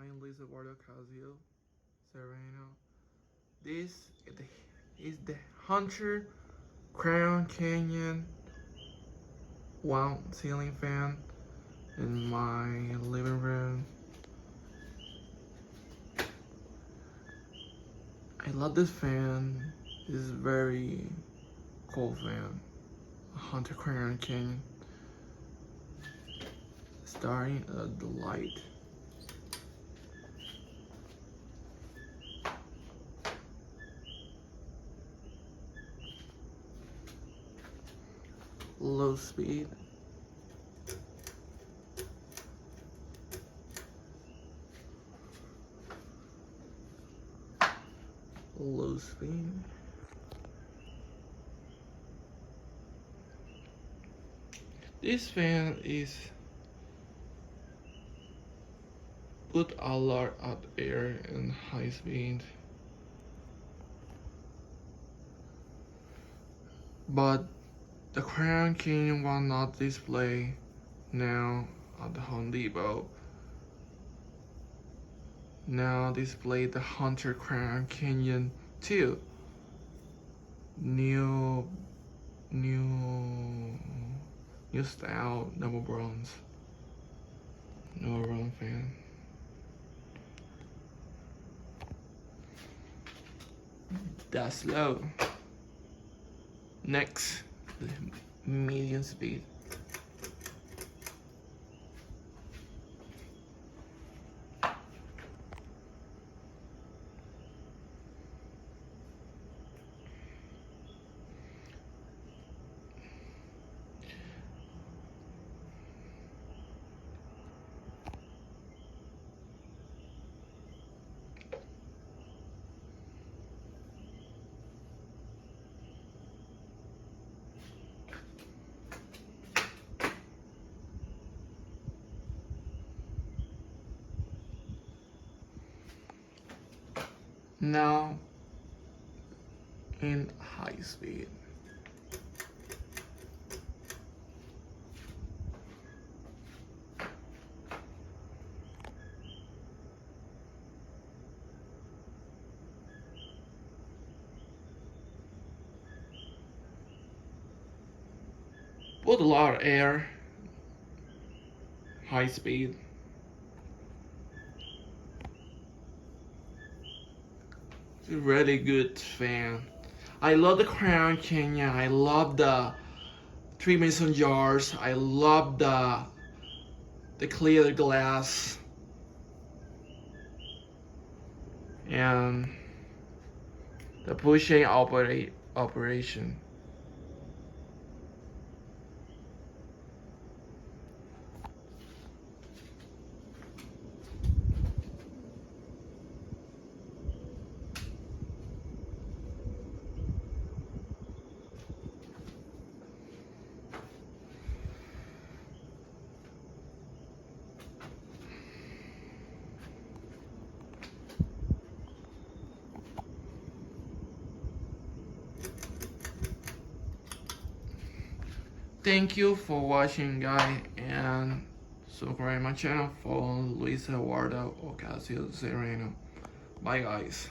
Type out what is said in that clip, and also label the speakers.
Speaker 1: I'm Luis Eduardo Casio Serrano. This is the Hunter Crown Canyon wound ceiling fan in my living room. I love this fan. This is very cool fan. Hunter Crown Canyon. Starting the light. Low speed. Low speed. This fan is put a lot of air and high speed, but the Crown Canyon will not display now at the Home Depot. Now display the Hunter Crown Canyon 2. New style double bronze. Double bronze fan. That's low. Next, medium speed. Now in high speed. Put a lot of air. High speed. It's a really good fan. I love the Crown Canyon. I love the 3 mason jars. I love the clear glass and the pushing operation. Thank you for watching, guys, and subscribe my channel for Luis Eduardo Ocasio Serrano. Bye, guys.